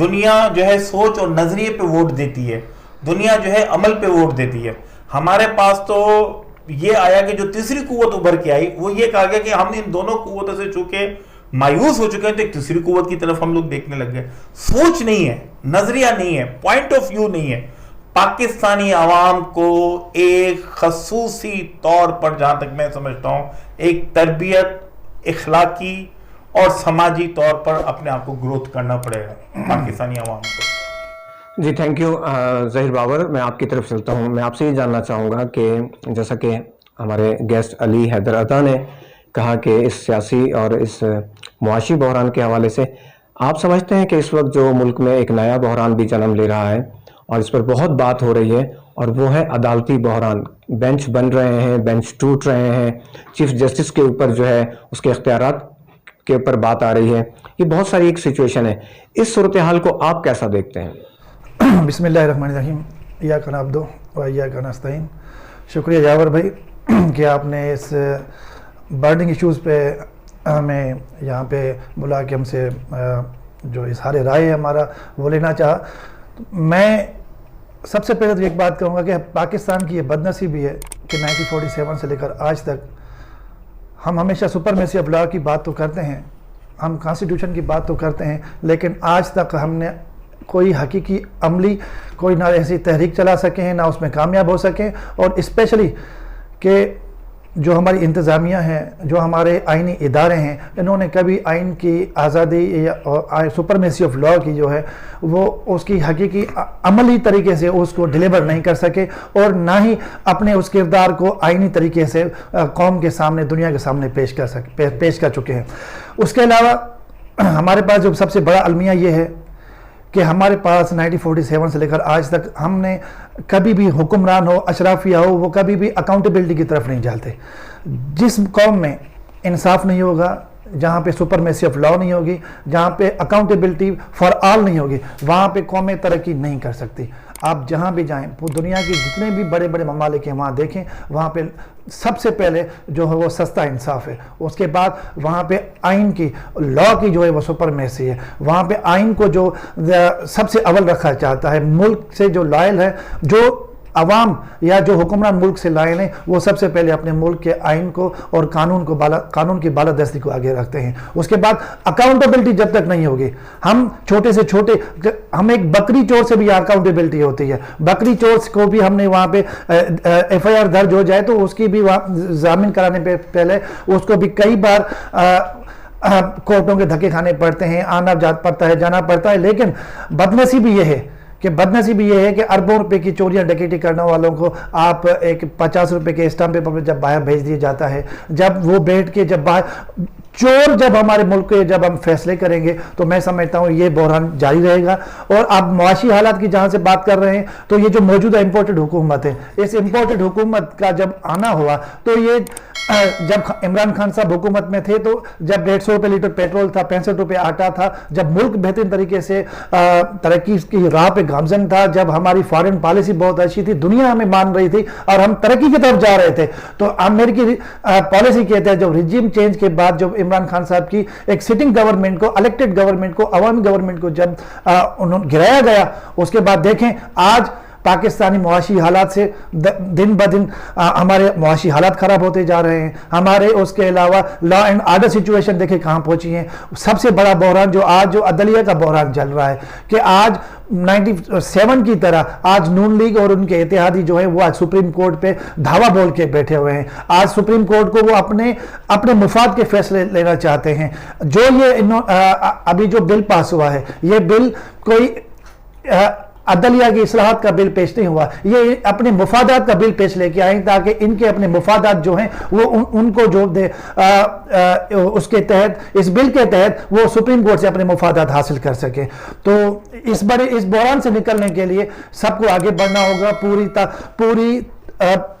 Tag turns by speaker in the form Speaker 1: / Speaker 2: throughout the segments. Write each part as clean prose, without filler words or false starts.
Speaker 1: دنیا جو ہے سوچ اور نظریے پہ ووٹ دیتی ہے، دنیا جو ہے عمل پہ ووٹ دیتی ہے. ہمارے پاس تو یہ آیا کہ جو تیسری قوت ابھر کے آئی وہ یہ کہا گیا کہ ہم ان دونوں قوتوں سے چونکہ مایوس ہو چکے ہیں تو ایک تیسری قوت کی طرف ہم لوگ دیکھنے لگ گئے. سوچ نہیں ہے، نظریہ نہیں ہے، پوائنٹ آف ویو نہیں ہے. پاکستانی عوام کو ایک خصوصی طور پر جہاں تک میں سمجھتا ہوں ایک تربیت اخلاقی اور سماجی طور پر اپنے آپ کو گروتھ کرنا پڑے گا پاکستانی عوام کو.
Speaker 2: جی تھینک یو ظہیر بابر. میں آپ کی طرف چلتا ہوں. میں آپ سے یہ جاننا چاہوں گا کہ جیسا کہ ہمارے گیسٹ علی حیدر عطا نے کہا کہ اس سیاسی اور اس معاشی بحران کے حوالے سے آپ سمجھتے ہیں کہ اس وقت جو ملک میں ایک نیا بحران بھی جنم لے رہا ہے اور اس پر بہت بات ہو رہی ہے اور وہ ہے عدالتی بحران. بینچ بن رہے ہیں، بینچ ٹوٹ رہے ہیں، چیف جسٹس کے اوپر جو ہے اس کے اختیارات کے اوپر بات آ رہی ہے. یہ بہت ساری ایک سچویشن ہے. اس صورتحال کو آپ کیسا دیکھتے ہیں؟
Speaker 3: بسم اللہ الرحمن الرحیم. ایاک نعبد و ایاک نستعین. شکریہ جاور بھائی کہ آپ نے اس برننگ ایشوز پہ ہمیں یہاں پہ بلا کے ہم سے جو اظہار رائے ہے ہمارا وہ لینا چاہا. میں سب سے پہلے تو ایک بات کہوں گا کہ پاکستان کی یہ بدنصیبی ہے کہ 1947 سے لے کر آج تک ہم ہمیشہ سپرمیسی آف لا کی بات تو کرتے ہیں، ہم کانسٹیٹیوشن کی بات تو کرتے ہیں، لیکن آج تک ہم نے کوئی حقیقی عملی کوئی نہ ایسی تحریک چلا سکے ہیں، نہ اس میں کامیاب ہو سکیں. اور اسپیشلی کہ جو ہماری انتظامیہ ہیں، جو ہمارے آئینی ادارے ہیں، انہوں نے کبھی آئین کی آزادی یا سپرمیسی آف لا کی جو ہے وہ اس کی حقیقی عملی طریقے سے اس کو ڈیلیور نہیں کر سکے اور نہ ہی اپنے اس کردار کو آئینی طریقے سے قوم کے سامنے، دنیا کے سامنے پیش کر چکے ہیں. اس کے علاوہ ہمارے پاس جو سب سے بڑا المیہ یہ ہے کہ ہمارے پاس 1947 سے لے کر آج تک ہم نے کبھی بھی حکمران ہو، اشرافیہ ہو، وہ کبھی بھی اکاؤنٹیبلٹی کی طرف نہیں جاتے. جس قوم میں انصاف نہیں ہوگا، جہاں پہ سپرمیسی آف لا نہیں ہوگی، جہاں پہ اکاؤنٹیبلٹی فار آل نہیں ہوگی، وہاں پہ قومیں ترقی نہیں کر سکتی. آپ جہاں بھی جائیں، دنیا کے جتنے بھی بڑے بڑے ممالک ہیں وہاں دیکھیں، وہاں پہ سب سے پہلے جو ہے وہ سستا انصاف ہے. اس کے بعد وہاں پہ آئین کی، لا کی جو ہے وہ سپرمیسی ہے. وہاں پہ آئین کو جو سب سے اول رکھا جاتا ہے. ملک سے جو لائل ہے، جو عوام یا جو حکمران ملک سے لائل ہیں، وہ سب سے پہلے اپنے ملک کے آئین کو اور قانون کی بالادستی کو آگے رکھتے ہیں. اس کے بعد اکاؤنٹیبلٹی جب تک نہیں ہوگی، ہم چھوٹے سے چھوٹے، ہم ایک بکری چور سے بھی اکاؤنٹیبلٹی ہوتی ہے. بکری چور کو بھی ہم نے وہاں پہ ایف آئی آر درج ہو جائے تو اس کی بھی ضامن کرانے پہ پہلے اس کو بھی کئی بار کورٹوں کے دھکے کھانے پڑتے ہیں، آنا پڑتا ہے، جانا پڑتا ہے. لیکن بدنصیبی یہ ہے کہ اربوں روپے کی چوریاں ڈکیٹی کرنے والوں کو آپ ایک 50 روپے کے اسٹامپ پیپر پہ جب باہر بھیج دیا جاتا ہے، جب وہ بیٹھ کے چور جب ہمارے ملک کے جب ہم فیصلے کریں گے تو میں سمجھتا ہوں یہ بحران جاری رہے گا. اور آپ معاشی حالات کی جہاں سے بات کر رہے ہیں تو یہ جو موجودہ امپورٹڈ حکومت ہے، اس امپورٹڈ حکومت کا جب آنا ہوا تو یہ جب عمران خان صاحب حکومت میں تھے تو جب 150 روپے لیٹر پیٹرول تھا، 65 روپے آٹا تھا، جب ملک بہترین طریقے سے ترقی کی راہ پہ گامزن تھا، جب ہماری فارن پالیسی بہت اچھی تھی، دنیا ہمیں مان رہی تھی اور ہم ترقی کی طرف جا رہے تھے، تو امریکی پالیسی کے تحت جب ریجیم چینج کے بعد جب عمران خان صاحب کی ایک سٹنگ گورنمنٹ کو، الیکٹڈ گورنمنٹ کو، عوامی گورنمنٹ کو جب گرایا گیا، اس کے بعد دیکھیں آج پاکستانی معاشی حالات سے دن بدن ہمارے معاشی حالات خراب ہوتے جا رہے ہیں. ہمارے اس کے علاوہ لا اینڈ آرڈر سچویشن دیکھیں کہاں پہنچی ہیں. سب سے بڑا بحران جو آج جو عدلیہ کا بحران چل رہا ہے کہ آج 97 کی طرح آج نون لیگ اور ان کے اتحادی جو ہے وہ آج سپریم کورٹ پہ دھاوا بول کے بیٹھے ہوئے ہیں. آج سپریم کورٹ کو وہ اپنے مفاد کے فیصلے لینا چاہتے ہیں. جو یہ ابھی جو بل پاس ہوا ہے، یہ بل کوئی عدلیہ کی اصلاحات کا بل پیش نہیں ہوا، یہ اپنے مفادات کا بل پیش لے کے آئیں تاکہ ان کے اپنے مفادات جو ہیں وہ ان کو جو دے اس کے تحت، اس بل کے تحت وہ سپریم کورٹ سے اپنے مفادات حاصل کر سکے. تو اس بحران سے نکلنے کے لیے سب کو آگے بڑھنا ہوگا. پوری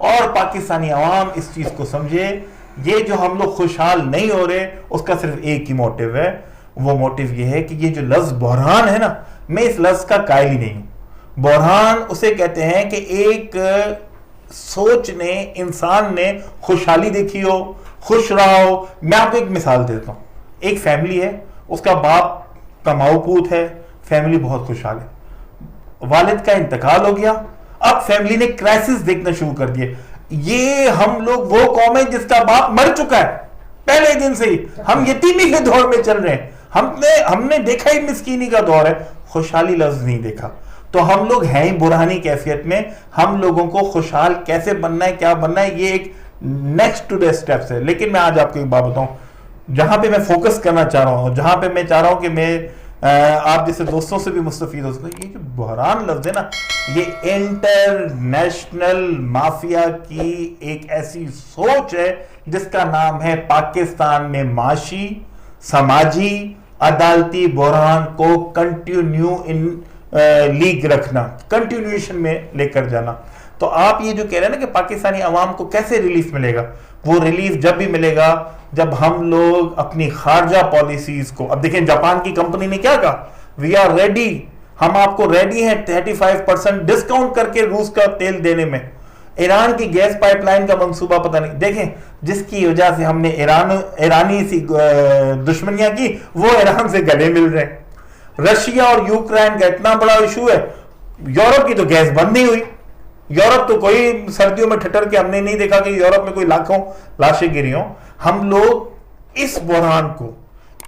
Speaker 1: اور پاکستانی عوام اس چیز کو سمجھے، یہ جو ہم لوگ خوشحال نہیں ہو رہے اس کا صرف ایک ہی موٹیو ہے، وہ موٹیو یہ ہے کہ یہ جو لفظ بحران ہے نا، میں اس لفظ کا قائل ہی نہیں ہوں۔ بحران اسے کہتے ہیں کہ ایک سوچ نے، انسان نے خوشحالی دیکھی ہو، خوش رہا ہو۔ میں آپ کو ایک مثال دیتا ہوں، ایک فیملی ہے، اس کا باپ کماؤ پوت ہے، فیملی بہت خوشحال ہے، والد کا انتقال ہو گیا، اب فیملی نے کرائسس دیکھنا شروع کر دیے۔ یہ ہم لوگ وہ قوم ہے جس کا باپ مر چکا ہے پہلے دن سے ہی، ہم یتیمی کے دور میں چل رہے ہیں، ہم نے دیکھا ہی مسکینی کا دور ہے، خوشحالی لفظ نہیں دیکھا۔ تو ہم لوگ ہیں ہی برہانی کیفیت میں، ہم لوگوں کو خوشحال کیسے بننا ہے، کیا بننا ہے، یہ ایک نیکسٹ ٹو ڈے سٹیپس ہے۔ لیکن میں آج آپ کو ایک بات بتاؤں، جہاں پہ میں فوکس کرنا چاہ رہا ہوں، جہاں پہ میں چاہ رہا ہوں کہ میں آپ جیسے دوستوں سے بھی مستفید ہو سکوں، یہ جو بحران لفظ ہے نا، یہ انٹرنیشنل مافیا کی ایک ایسی سوچ ہے جس کا نام ہے پاکستان میں معاشی، سماجی، عدالتی بحران کو کنٹینیو لیگ رکھنا، کنٹینیوشن میں لے کر جانا۔ تو آپ یہ جو کہہ رہے ہیں نا کہ پاکستانی عوام کو کیسے ریلیف ملے گا، وہ ریلیف جب بھی ملے گا جب ہم لوگ اپنی خارجہ پالیسیز کو، اب دیکھیں جاپان کی کمپنی نے کیا کہا، وی آر ریڈی، ہم آپ کو ریڈی ہیں 35% ڈسکاؤنٹ کر کے روس کا تیل دینے میں۔ ایران کی گیس پائپ لائن کا منصوبہ پتہ نہیں، دیکھیں جس کی وجہ سے ہم نے ایرانی سی دشمنیاں کی، وہ ایران سے گلے مل رہے ہیں۔ رشیا اور یوکرین کا اتنا بڑا ایشو ہے، یورپ کی تو گیس بند نہیں ہوئی، یورپ تو کوئی سردیوں میں ٹھٹر کے ہم نے نہیں دیکھا کہ یورپ میں کوئی لاکھوں لاشیں گری ہوں۔ ہم لوگ اس بحران کو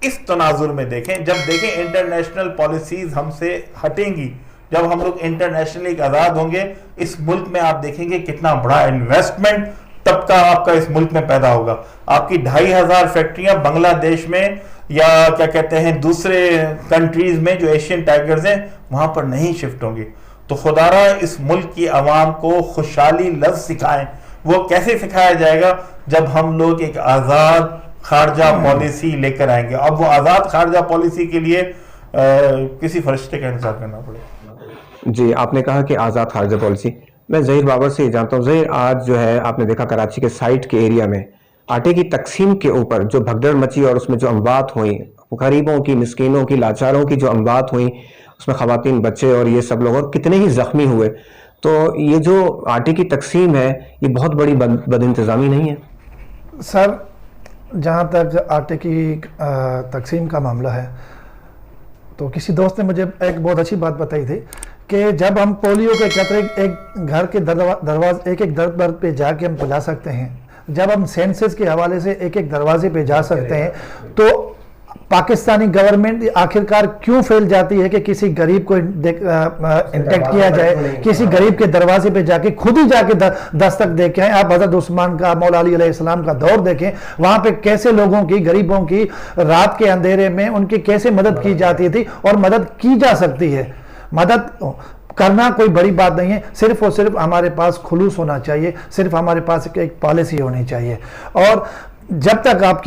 Speaker 1: اس تناظر میں دیکھیں، جب دیکھیں انٹرنیشنل پالیسیز ہم سے ہٹیں گی، جب ہم لوگ انٹرنیشنلی آزاد ہوں گے، اس ملک میں آپ دیکھیں گے کتنا بڑا انویسٹمنٹ طبقہ آپ کا اس ملک میں پیدا ہوگا۔ آپ کی 2500 فیکٹریاں بنگلہ دیش میں یا کیا کہتے ہیں دوسرے کنٹریز میں جو ایشین ٹائیگرز ہیں وہاں پر نہیں شفٹ ہوں گی۔ تو خدا را اس ملک کی عوام کو خوشحالی لفظ سکھائیں۔ وہ کیسے سکھایا جائے گا؟ جب ہم لوگ ایک آزاد خارجہ پالیسی لے کر آئیں گے۔ اب وہ آزاد خارجہ پالیسی کے لیے کسی فرشتے کا انتظار کرنا پڑے گا۔
Speaker 2: جی، آپ نے کہا کہ آزاد خارجہ پالیسی، میں ظہیر بابر سے یہ جانتا ہوں، ظہیر آج جو ہے آپ نے دیکھا کراچی کے سائٹ کے ایریا میں آٹے کی تقسیم کے اوپر جو بھگدڑ مچی اور اس میں جو اموات ہوئیں، غریبوں کی، مسکینوں کی، لاچاروں کی جو اموات ہوئیں، اس میں خواتین، بچے اور یہ سب لوگ، اور کتنے ہی زخمی ہوئے۔ تو یہ جو آٹے کی تقسیم ہے یہ بہت بڑی بد انتظامی نہیں ہے؟
Speaker 3: سر، جہاں تک آٹے کی تقسیم کا معاملہ ہے تو کسی دوست نے مجھے ایک بہت اچھی بات بتائی تھی کہ جب ہم پولیو کے قطرے ایک گھر کے دروازے ایک در پہ جا کے ہم پہنچا سکتے ہیں، جب ہم سینسس کے حوالے سے ایک دروازے پہ جا سکتے ہیں، تو پاکستانی گورنمنٹ آخرکار کیوں فیل جاتی ہے کہ کسی غریب کو انٹیکٹ کیا جائے، کسی غریب کے دروازے پہ جا کے خود ہی جا کے دستک دے کے آئیں۔ آپ حضرت عثمان کا، مولا علی علیہ السلام کا دور دیکھیں، وہاں پہ کیسے لوگوں کی، غریبوں کی رات کے اندھیرے میں ان کی کیسے مدد کی جاتی تھی اور مدد کی جا سکتی ہے۔ مدد کرنا کوئی بڑی بات نہیں ہے، صرف اور صرف ہمارے پاس خلوص ہونا چاہیے، صرف ہمارے پاس ایک پالیسی ہونی چاہیے۔ اور جب تک آپ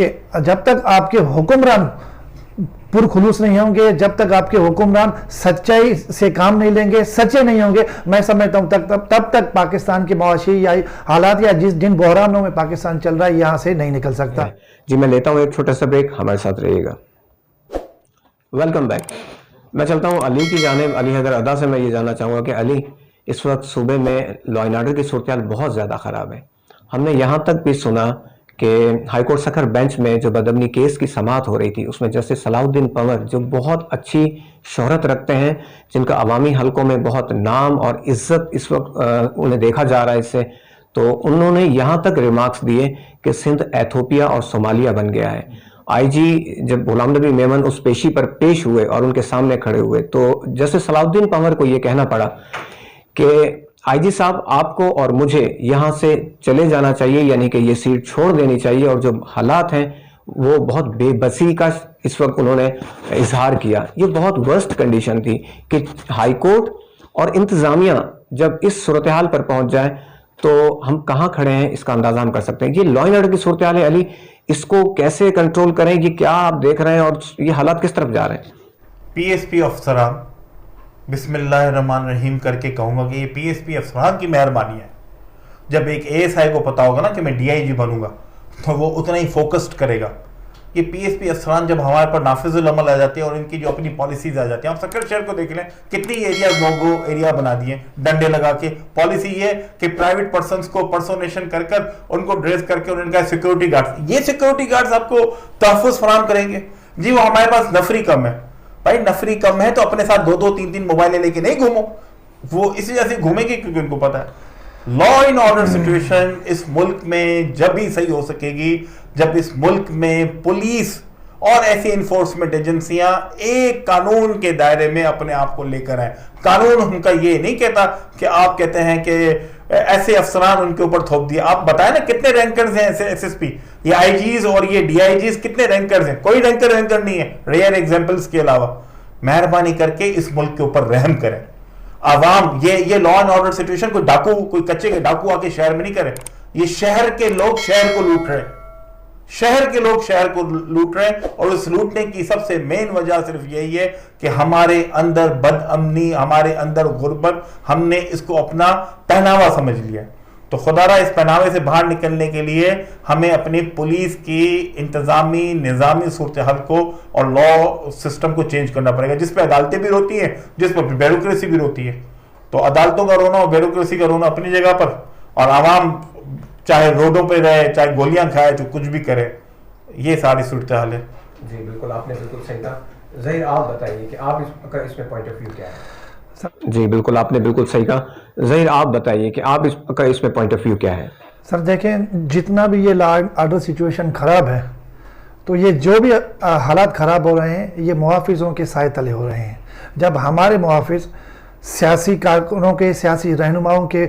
Speaker 3: کے حکمران پرخلوص نہیں ہوں گے، جب تک آپ کے حکمران سچائی سے کام نہیں لیں گے، سچے نہیں ہوں گے، میں سمجھتا ہوں تب تک پاکستان کے معاشی یا حالات یا جن بحرانوں میں پاکستان چل رہا ہے یہاں سے نہیں نکل سکتا۔
Speaker 2: جی، میں لیتا ہوں ایک چھوٹا سا بریک، ہمارے ساتھ رہیے گا۔ Welcome back. میں چلتا ہوں علی کی جانب، علی حیدر ادا سے میں یہ جاننا چاہوں گا کہ علی، اس وقت صوبے میں لا اینڈ آرڈر کی صورتحال بہت زیادہ خراب ہے۔ ہم نے یہاں تک بھی سنا کہ ہائی کورٹ سکھر بینچ میں جو بدامنی کیس کی سماعت ہو رہی تھی، اس میں جسٹس صلاح الدین پنور جو بہت اچھی شہرت رکھتے ہیں، جن کا عوامی حلقوں میں بہت نام اور عزت اس وقت انہیں دیکھا جا رہا ہے اس سے، تو انہوں نے یہاں تک ریمارکس دیے کہ سندھ ایتھوپیا اور صومالیہ بن گیا ہے۔ آئی جی جب غلام نبی میمن اس پیشی پر پیش ہوئے اور ان کے سامنے کھڑے ہوئے تو جسٹس صلاح الدین پنور کو یہ کہنا پڑا کہ آئی جی صاحب، آپ کو اور مجھے یہاں سے چلے جانا چاہیے، یعنی کہ یہ سیٹ چھوڑ دینی چاہیے، اور جو حالات ہیں وہ بہت بے بسی کا اس وقت انہوں نے اظہار کیا۔ یہ بہت ورسٹ کنڈیشن تھی کہ ہائی کورٹ اور انتظامیہ جب اس صورتحال پر پہنچ جائے تو ہم کہاں کھڑے ہیں اس کا اندازہ ہم کر سکتے ہیں۔ یہ لا اینڈ آرڈر کی صورتحال ہے علی، اس کو کیسے کنٹرول کریں؟ یہ کیا آپ دیکھ رہے ہیں اور یہ حالات کس طرف جا رہے ہیں؟
Speaker 1: پی ایس پی افسران، بسم اللہ الرحمن الرحیم کر کے کہوں گا کہ یہ پی ایس پی افسران کی مہربانی ہے۔ جب ایک ASI کو پتا ہوگا نا کہ میں DIG بنوں گا تو وہ اتنا ہی فوکسڈ کرے گا. یہ PSP افسران جب ہمارے پر نافذ العمل آ جاتے ہیں اور ان کی جو اپنی پالیسیز آ جاتی ہیں, آپ سکر شہر کو دیکھ لیں کتنی ایریاز نو گو ایریا بنا دیے ڈنڈے لگا کے. پالیسی یہ کہ پرائیویٹ پرسنس کو پرسونیشن کر ان کو ڈریس کر کے ان کا سیکورٹی گارڈ, یہ سیکورٹی گارڈز آپ کو تحفظ فراہم کریں گے. جی وہ ہمارے پاس نفری کم ہے. بھائی نفری کم ہے تو اپنے ساتھ 2-3 موبائلیں لے کے نہیں گھومو, وہ اسی وجہ سے گھومیں گے کیونکہ ان کو پتا ہے لا اینڈ آرڈر سچویشن اس ملک میں جب ہی صحیح ہو سکے گی جب اس ملک میں پولیس اور ایسی انفورسمنٹ ایجنسیاں ایک قانون کے دائرے میں اپنے آپ کو لے کر آئیں. قانون ان کا یہ نہیں کہتا کہ آپ کہتے ہیں کہ ایسے افسران ان کے اوپر تھوپ دیا. آپ بتائیں نا کتنے رینکرز ہیں SSP, یہ IGs اور یہ DIGs کتنے رینکرز ہیں؟ کوئی رینکر نہیں ہے ریئر ایگزامپلز کے علاوہ. مہربانی کر کے اس ملک کے اوپر رحم کریں. عوام یہ لا اینڈ آرڈر سچویشن کوئی ڈاکو, کوئی کچے کے ڈاکو آ کے شہر میں نہیں کرے. یہ شہر کے لوگ شہر کو لوٹ رہے ہیں, شہر کے لوگ شہر کو لوٹ رہے ہیں. اور اس لوٹنے کی سب سے مین وجہ صرف یہی ہے کہ ہمارے اندر بد امنی, ہمارے اندر غربت, ہم نے اس کو اپنا پہناوا سمجھ لیا. تو خدا را اس پہناوے سے باہر نکلنے کے لیے ہمیں اپنی پولیس کی انتظامی نظامی صورتحال کو اور لا سسٹم کو چینج کرنا پڑے گا, جس پہ عدالتیں بھی روتی ہیں, جس پہ بیوروکریسی بھی روتی ہے. تو عدالتوں کا رونا اور بیوروکریسی کا رونا اپنی جگہ پر, اور عوام چاہے روڈوں پہ رہے, چاہے گولیاں کھائے, جو کچھ بھی کرے, یہ ساری صورتحال ہے.
Speaker 2: جی بالکل, آپ نے بالکل صحیح کہا. ظہیر آپ بتائیے کہ آپ اس میں پوائنٹ آف ویو کیا ہے؟ جی بالکل, آپ نے بالکل صحیح کہا. ظہیر آپ بتائیے کہ آپ اس میں پوائنٹ آف ویو کیا ہے؟
Speaker 3: سر دیکھیں, جتنا بھی یہ لا آرڈر سچویشن خراب ہے تو یہ جو بھی حالات خراب ہو رہے ہیں یہ محافظوں کے سائے تلے ہو رہے ہیں. جب ہمارے محافظ سیاسی کارکنوں کے, سیاسی رہنماؤں کے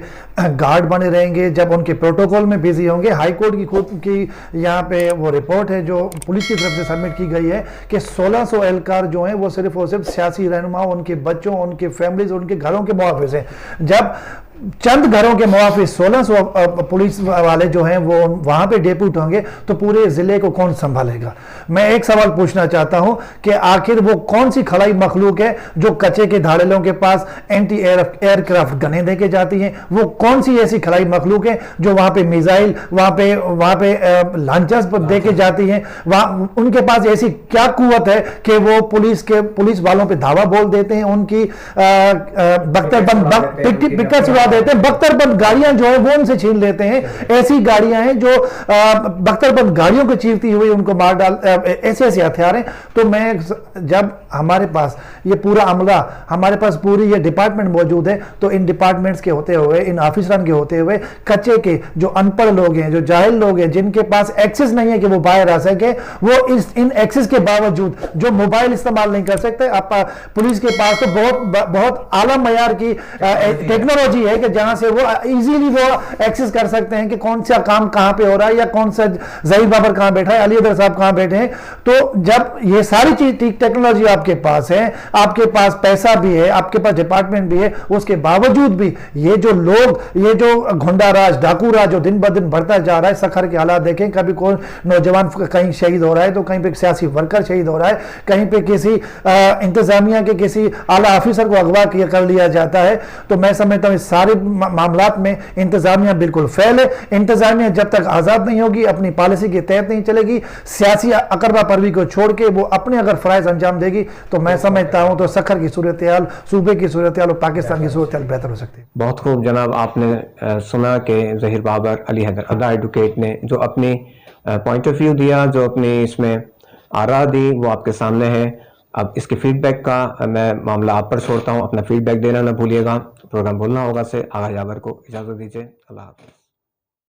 Speaker 3: گارڈ بنے رہیں گے, جب ان کے پروٹوکول میں بیزی ہوں گے. ہائی کورٹ کی خود کی یہاں پہ وہ رپورٹ ہے جو پولیس کی طرف سے سبمٹ کی گئی ہے کہ 1600 اہلکار جو ہیں وہ صرف اور صرف سیاسی رہنماؤں, ان کے بچوں, ان کے فیملیز, ان کے گھروں کے محافظ ہیں. جب چند گھروں کے محافظ 1600 پولیس والے جو ہیں وہ وہاں پہ ڈیپوٹ ہوں گے تو پورے ضلع کو کون سنبھالے گا؟ میں ایک سوال پوچھنا چاہتا ہوں کہ آخر وہ کون سی خلائی مخلوق ہے جو کچے کے دھاڑیلوں کے پاس اینٹی ایئر کرافٹ گنیں دے کے جاتی ہیں؟ وہ کون سی ایسی خلائی مخلوق ہے جو وہاں پہ میزائل, وہاں پہ لانچرز دے کے جاتی ہیں؟ ان کے پاس ایسی کیا قوت ہے کہ وہ پولیس والوں پہ دھاوا بول دیتے ہیں, ان کی بختر بند پکٹس دیتے ہیں, بختر بند گاڑیاں جو ہیں وہ ان سے چھین لیتے ہیں. ایسی گاڑیاں ہیں جو بختر بند گاڑیوں کو چیرتی ہوئی ان کو مار ڈال, ایسے ہتھیار ہیں. تو میں جب ہمارے پاس یہ پورا عملہ, ہمارے پاس پوری یہ ڈپارٹمنٹ موجود ہے, تو ان ڈپارٹمنٹس کے ہوتے ہوئے, ان آفیسران کے ہوتے ہوئے, کچے کے جو ان پڑھ لوگ ہیں, جو جاہل لوگ ہیں, جن کے پاس ایکسس نہیں ہے کہ وہ باہر آ سکے, وہ ان ایکسس کے باوجود جو موبائل استعمال نہیں کر سکتے, پولیس کے پاس تو بہت اعلیٰ معیار کی ٹیکنالوجی ہے کہ جہاں سے وہ ایزیلی وہ ایکسس کر سکتے ہیں کہ کون سا کام کہاں پہ ہو رہا ہے, یا کون سا ظہیر بابر کہاں بیٹھا ہے, علی ادر صاحب کہاں بیٹھے ہیں. تو جب یہ ساری چیز ٹیکنالوجی آپ کے پاس ہے, آپ کے پاس پیسہ بھی ہے, آپ کے پاس ڈپارٹمنٹ بھی ہے, اس کے باوجود بھی یہ جو لوگ, یہ جو گھنڈا راج, ڈاکو راج جو دن بدن بڑھتا جا رہا ہے. سکھر کے حالات دیکھیں, کبھی کوئی نوجوان کہیں شہید ہو رہا ہے تو کہیں پہ سیاسی ورکر شہید ہو رہا ہے, کہیں پہ کسی انتظامیہ کے کسی اعلیٰ آفیسر کو اغوا کر لیا جاتا ہے. تو میں سمجھتا ہوں اس سارے معاملات میں انتظامیہ بالکل فیل ہے. انتظامیہ جب تک آزاد نہیں ہوگی, اپنی پالیسی کے تحت نہیں چلے گی, سیاسی اقربا پروی کو چھوڑ کے وہ اپنے اگر فرائض انجام دے گی, تو میں سمجھتا ہوں تو سکھر کی صورتحال, صوبے کی صورتحال اور پاکستان کی صورتحال بہتر ہو سکتی ہے.
Speaker 2: بہت خوب جناب, آپ نے سنا کہ ظہیر بابر, علی حیدر ادا ایڈوکیٹ نے جو اپنی پوائنٹ آف ویو دیا, جو اپنی اس میں آراء دی, وہ آپ کے سامنے ہے. اب اس کے فیڈ بیک کا میں معاملہ آپ پر چھوڑتا ہوں. اپنا فیڈ بیک دینا نہ بھولیے گا. پروگرام بولنا ہوگا سے آغا یاور کو اجازت دیجیے. اللہ حافظ.